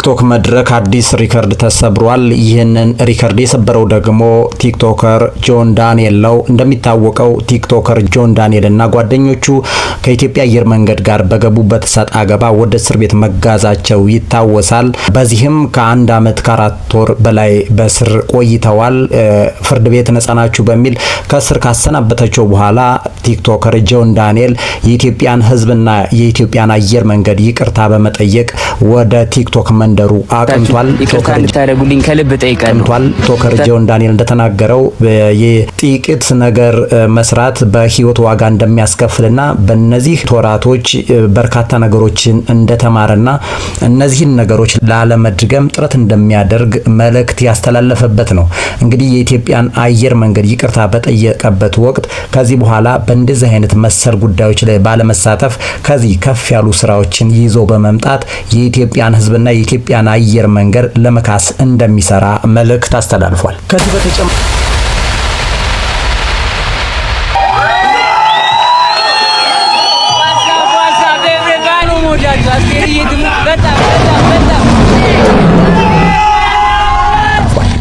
በቲክቶክ መድረክ አዲስ ሪከርድ ተሰብሯል። ይህንን ሪከርድ የሰበረው ደግሞ ቲክቶከር ጆን ዳንኤል ነው። እንደሚታወቀው ቲክቶከር ጆን ዳንኤል እና ጓደኞቹ ከኢትዮጵያ አየር መንገድ ጋር በገቡበት ሰጥ አገባ ወደ እስር ቤት መጋዛቸው ይታወሳል። በዚህም ከአንድ ዓመት ከ4 ወር በላይ በእስር ቆይተዋል። ፍርድ ቤት ነጻ ናችሁ በሚል ከእስር ካሰናበተቸው በኋላ ቲክቶከር ጆን ዳንኤል የኢትዮጵያን ሕዝብና የኢትዮጵያን አየር መንገድ ይቅርታ በመጠየቅ ወደ ቲክቶክ መንደሩ አቅንቷል። ታረጉልኝ ከልብ ጠይቃለሁ። ቲክቶከር ጆን ዳንኤል እንደተናገረው የጥቂት ነገር መስራት በህይወት ዋጋ እንደሚያስከፍልና በእነዚህ ወራቶች በርካታ ነገሮችን እንደተማረና እነዚህን ነገሮች ላለመድገም ጥረት እንደሚያደርግ መልእክት ያስተላለፈበት ነው። እንግዲህ የኢትዮጵያን አየር መንገድ ይቅርታ በጠየቀበት ወቅት ከዚህ በኋላ በእንደዚህ አይነት መሰል ጉዳዮች ላይ ባለመሳተፍ ከዚህ ከፍ ያሉ ስራዎችን ይዞ በመምጣት የኢትዮጵያን ህዝብና የኢትዮጵያን አየር መንገድ ለመካስ እንደሚሰራ መልእክት አስተላልፏል።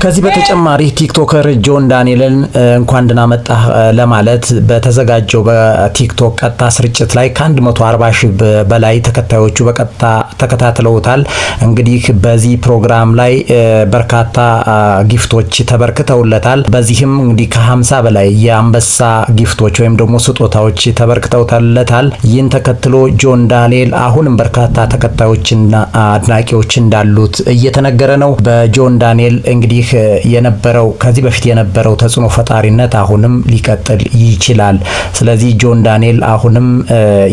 ከዚህ በተጨማሪ ቲክቶከር ጆን ዳንኤልን እንኳን ደህና መጣህ ለማለት በተዘጋጀው በቲክቶክ ቀጥታ ስርጭት ላይ ከ140 ሺህ በላይ ተከታዮቹ በቀጥታ ተከታትለውታል። እንግዲህ በዚህ ፕሮግራም ላይ በርካታ ጊፍቶች ተበርክተውለታል። በዚህም እንግዲህ ከ50 በላይ የአንበሳ ጊፍቶች ወይም ደግሞ ስጦታዎች ተበርክተውለታል። ይህን ተከትሎ ጆን ዳንኤል አሁንም በርካታ ተከታዮችና አድናቂዎች እንዳሉት እየተነገረ ነው። በጆን ዳንኤል እንግዲህ የነበረው ከዚህ በፊት የነበረው ተጽዕኖ ፈጣሪነት አሁንም ሊቀጥል ይችላል። ስለዚህ ጆን ዳንኤል አሁንም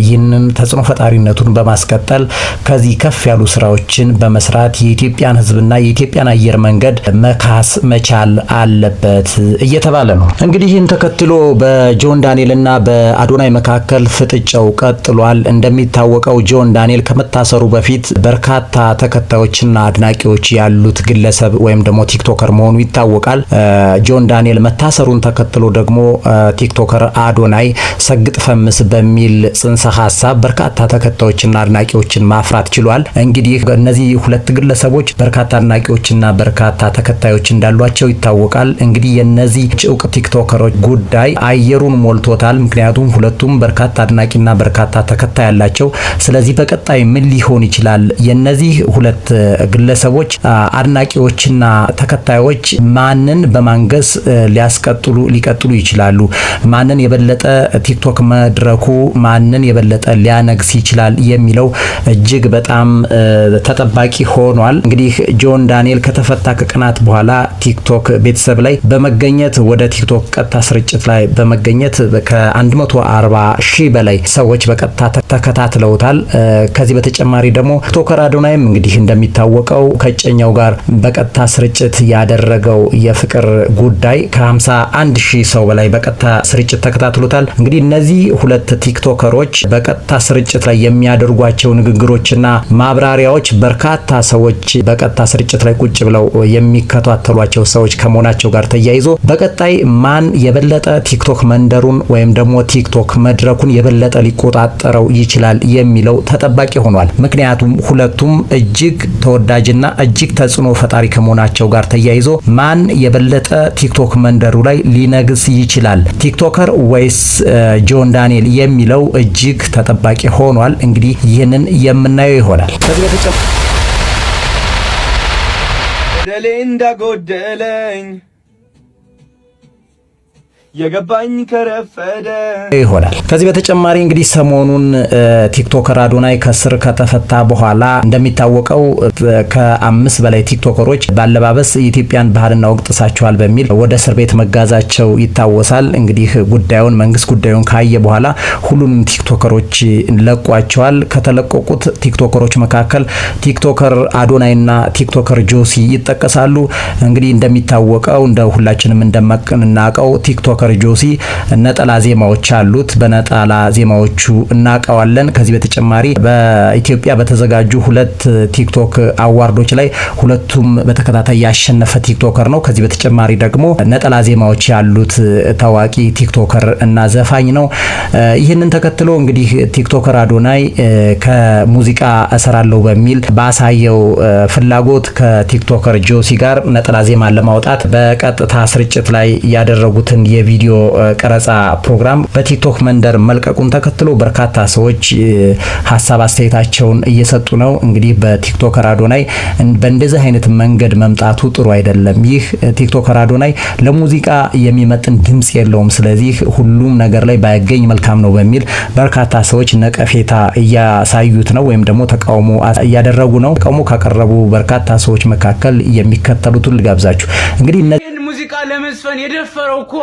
ይህንን ተጽዕኖ ፈጣሪነቱን በማስቀጠል ከዚህ ከፍ ያሉ ስራዎችን በመስራት የኢትዮጵያን ሕዝብና የኢትዮጵያን አየር መንገድ መካስ መቻል አለበት እየተባለ ነው። እንግዲህ ይህን ተከትሎ በጆን ዳንኤልና በአዶናይ መካከል ፍጥጫው ቀጥሏል። እንደሚታወቀው ጆን ዳንኤል ከመታሰሩ በፊት በርካታ ተከታዮችና አድናቂዎች ያሉት ግለሰብ ወይም ደግሞ ቲክቶከር መሆኑ ይታወቃል። ጆን ዳንኤል መታሰሩን ተከትሎ ደግሞ ቲክቶከር አዶናይ ሰግጥ ፈምስ በሚል ጽንሰ ሐሳብ በርካታ ተከታዮችና አድናቂዎችን ማፍራት ችሏል። እንግዲህ እነዚህ ሁለት ግለሰቦች በርካታ አድናቂዎችና በርካታ ተከታዮች እንዳሏቸው ይታወቃል። እንግዲህ የነዚህ ዕውቅ ቲክቶከሮች ጉዳይ አየሩን ሞልቶታል። ምክንያቱም ሁለቱም በርካታ አድናቂና በርካታ ተከታይ ያላቸው። ስለዚህ በቀጣይ ምን ሊሆን ይችላል? የነዚህ ሁለት ግለሰቦች አድናቂዎችና ተከታዮች ማንን በማንገስ ሊቀጥሉ ይችላሉ? ማንን የበለጠ ቲክቶክ መድረኩ ማንን የበለጠ ሊያነግስ ይችላል የሚለው እጅግ በጣም ተጠባቂ ሆኗል። እንግዲህ ጆን ዳንኤል ከተፈታ ከቀናት በኋላ ቲክቶክ ቤተሰብ ላይ በመገኘት ወደ ቲክቶክ ቀጥታ ስርጭት ላይ በመገኘት ከ140 ሺህ በላይ ሰዎች በቀጥታ ተከታትለውታል። ከዚህ በተጨማሪ ደግሞ ቲክቶከር አዶናይም እንግዲህ እንደሚታወቀው ከእጨኛው ጋር በቀጥታ ስርጭት ያደረገው የፍቅር ጉዳይ ከ51 ሺህ ሰው በላይ በቀጥታ ስርጭት ተከታትሎታል። እንግዲህ እነዚህ ሁለት ቲክቶከሮች በቀጥታ ስርጭት ላይ የሚያደርጓቸው ንግግሮችና ማብራሪያዎች በርካታ ሰዎች በቀጥታ ስርጭት ላይ ቁጭ ብለው የሚከታተሏቸው ሰዎች ከመሆናቸው ጋር ተያይዞ በቀጣይ ማን የበለጠ ቲክቶክ መንደሩን ወይም ደግሞ ቲክቶክ መድረኩን የበለጠ ሊቆጣጠረው ይችላል የሚለው ተጠባቂ ሆኗል። ምክንያቱም ሁለቱም እጅግ ተወዳጅና እጅግ ተጽዕኖ ፈጣሪ ከመሆናቸው ጋር ተያይዞ ማን የበለጠ ቲክቶክ መንደሩ ላይ ሊነግስ ይችላል? ቲክቶከር ወይስ ጆን ዳንኤል የሚለው እጅግ ተጠባቂ ሆኗል። እንግዲህ ይህንን የምናየው ይሆናል። ከዚህ በተጨማሪ እንዳጎደለኝ የገባኝ ከረፈደ ይሆናል። ከዚህ በተጨማሪ እንግዲህ ሰሞኑን ቲክቶከር አዶናይ ከስር ከተፈታ በኋላ እንደሚታወቀው ከ5 በላይ ቲክቶከሮች ባለባበስ የኢትዮጵያን ባህልና ወግ ጥሳቸዋል በሚል ወደ እስር ቤት መጋዛቸው ይታወሳል። እንግዲህ መንግስት ጉዳዩን ካየ በኋላ ሁሉንም ቲክቶከሮች ለቋቸዋል። ከተለቀቁት ቲክቶከሮች መካከል ቲክቶከር አዶናይና ቲክቶከር ጆሲ ይጠቀሳሉ። እንግዲህ እንደሚታወቀው እንደ ሁላችንም እንደምናውቀው ቲክቶከር ጆሲ ነጠላ ዜማዎች አሉት። በነጠላ ዜማዎቹ እናውቀዋለን። ከዚህ በተጨማሪ በኢትዮጵያ በተዘጋጁ 2 ቲክቶክ አዋርዶች ላይ ሁለቱም በተከታታይ ያሸነፈ ቲክቶከር ነው። ከዚህ በተጨማሪ ደግሞ ነጠላ ዜማዎች ያሉት ታዋቂ ቲክቶከር እና ዘፋኝ ነው። ይህንን ተከትሎ እንግዲህ ቲክቶከር አዶናይ ከሙዚቃ እሰራለሁ በሚል ባሳየው ፍላጎት ከቲክቶከር ጆሲ ጋር ነጠላ ዜማን ለማውጣት በቀጥታ ስርጭት ላይ ያደረጉትን የቪዲዮ ቀረጻ ፕሮግራም በቲክቶክ መንደር መልቀቁን ተከትሎ በርካታ ሰዎች ሀሳብ አስተያየታቸውን እየሰጡ ነው። እንግዲህ በቲክቶከር አዶናይ በእንደዚህ አይነት መንገድ መምጣቱ ጥሩ አይደለም። ይህ ቲክቶከር አዶናይ ለሙዚቃ የሚመጥን ድምጽ የለውም። ስለዚህ ሁሉም ነገር ላይ ባይገኝ መልካም ነው በሚል በርካታ ሰዎች ነቀፌታ እያሳዩት ነው ወይም ደግሞ ተቃውሞ እያደረጉ ነው። ተቃውሞ ካቀረቡ በርካታ ሰዎች መካከል የሚከተሉትን ልጋብዛችሁ። እንግዲህ ይህን ሙዚቃ ለመስፈን የደፈረው እኮ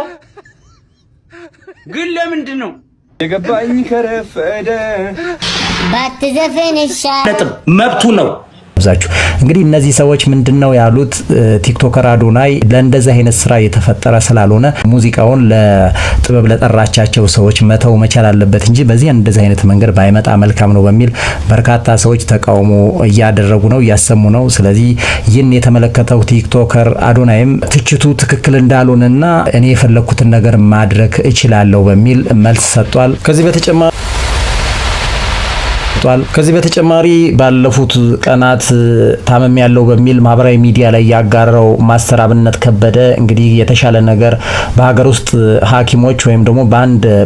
ግን ለምንድን ነው የገባኝ ከረፈደ ባትዘፈን ይሻላል መብቱ ነው። እንግዲህ እነዚህ ሰዎች ምንድነው ያሉት? ቲክቶከር አዶናይ ለእንደዚህ አይነት ስራ የተፈጠረ ስላልሆነ ሙዚቃውን ለጥበብ ለጠራቻቸው ሰዎች መተው መቻል አለበት እንጂ በዚህ እንደዚህ አይነት መንገድ ባይመጣ መልካም ነው በሚል በርካታ ሰዎች ተቃውሞ እያደረጉ ነው፣ እያሰሙ ነው። ስለዚህ ይህን የተመለከተው ቲክቶከር አዶናይም ትችቱ ትክክል እንዳልሆነና እኔ የፈለኩትን ነገር ማድረግ እችላለሁ በሚል መልስ ሰጥቷል። ከዚህ በተጨማሪ ባለፉት ቀናት ታመም ያለው በሚል ማህበራዊ ሚዲያ ላይ ያጋራው ማስተር አብነት ከበደ እንግዲህ የተሻለ ነገር በሀገር ውስጥ ሐኪሞች ወይም ደግሞ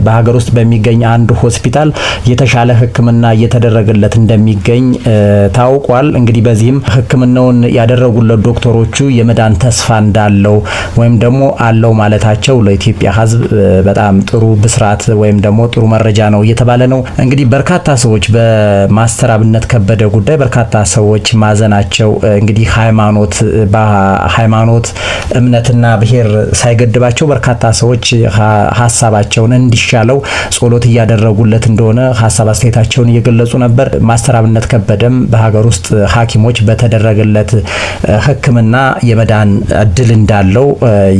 በሀገር ውስጥ በሚገኝ አንድ ሆስፒታል የተሻለ ሕክምና እየተደረገለት እንደሚገኝ ታውቋል። እንግዲህ በዚህም ሕክምናውን ያደረጉለት ዶክተሮቹ የመዳን ተስፋ እንዳለው ወይም ደግሞ አለው ማለታቸው ለኢትዮጵያ ሕዝብ በጣም ጥሩ ብስራት ወይም ደግሞ ጥሩ መረጃ ነው እየተባለ ነው። እንግዲህ በርካታ ሰዎች ማስተር አብነት ከበደ ጉዳይ በርካታ ሰዎች ማዘናቸው እንግዲህ ሃይማኖት እምነትና ብሔር ሳይገድባቸው በርካታ ሰዎች ሐሳባቸውን እንዲሻለው ጸሎት እያደረጉለት እንደሆነ ሐሳብ አስተያየታቸውን እየገለጹ ነበር። ማስተር አብነት ከበደም በሀገር ውስጥ ሐኪሞች በተደረገለት ሕክምና የመዳን እድል እንዳለው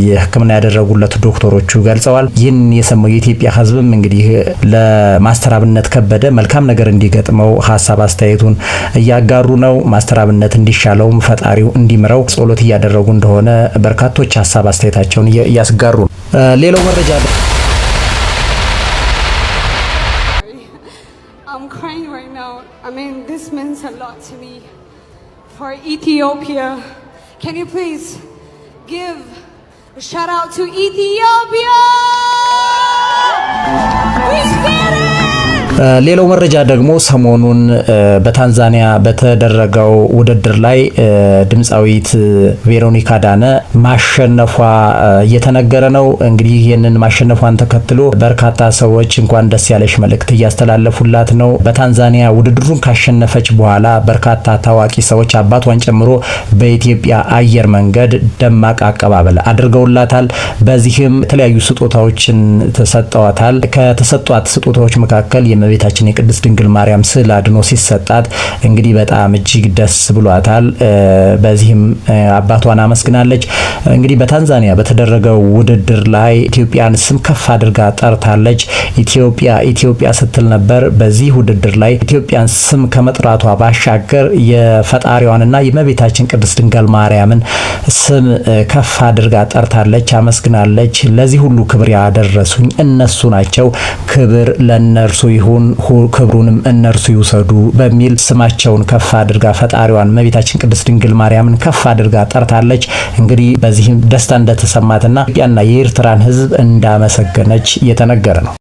የሕክምና ያደረጉለት ዶክተሮቹ ገልጸዋል። ይህን የሰማው የኢትዮጵያ ሕዝብም እንግዲህ ለማስተር አብነት ከበደ መልካም ነገር እንዲገጥመው ሐሳብ አስተያየቱን እያጋሩ ነው። ማስተር አብነት እንዲሻለውም ፈጣሪው እንዲምረው ጸሎት እያደረጉ እንደሆነ በርካቶች ሐሳብ አስተያየታቸውን እያስጋሩ ነው። ሌላው መረጃ I'm crying right now. I mean, this means a lot to me. For Ethiopia, can you please give a shout out to Ethiopia? We did it! ሌላው መረጃ ደግሞ ሰሞኑን በታንዛኒያ በተደረገው ውድድር ላይ ድምፃዊት ቬሮኒካ ዳነ ማሸነፏ እየተነገረ ነው። እንግዲህ ይህንን ማሸነፏን ተከትሎ በርካታ ሰዎች እንኳን ደስ ያለሽ መልእክት እያስተላለፉላት ነው። በታንዛኒያ ውድድሩን ካሸነፈች በኋላ በርካታ ታዋቂ ሰዎች አባቷን ጨምሮ በኢትዮጵያ አየር መንገድ ደማቅ አቀባበል አድርገውላታል። በዚህም የተለያዩ ስጦታዎችን ተሰጥተዋታል። ከተሰጧት ስጦታዎች መካከል የእመቤታችን የቅድስት ድንግል ማርያም ስዕል አድኖ ሲሰጣት እንግዲህ በጣም እጅግ ደስ ብሏታል። በዚህም አባቷን አመስግናለች። እንግዲህ በታንዛኒያ በተደረገው ውድድር ላይ ኢትዮጵያን ስም ከፍ አድርጋ ጠርታለች። ኢትዮጵያ ስትል ነበር። በዚህ ውድድር ላይ ኢትዮጵያን ስም ከመጥራቷ ባሻገር የፈጣሪዋንና የእመቤታችን ቅድስት ድንግል ማርያምን ስም ከፍ አድርጋ ጠርታለች፣ አመስግናለች። ለዚህ ሁሉ ክብር ያደረሱኝ እነሱ ናቸው፣ ክብር ለነርሱ ይሁን፣ ክብሩንም እነርሱ ይውሰዱ በሚል ስማቸውን ከፍ አድርጋ ፈጣሪዋን እመቤታችን ቅድስት ድንግል ማርያምን ከፍ አድርጋ ጠርታለች። እንግዲህ በዚህም ደስታ እንደተሰማትና ኢትዮጵያና የኤርትራን ሕዝብ እንዳመሰገነች እየተነገረ ነው።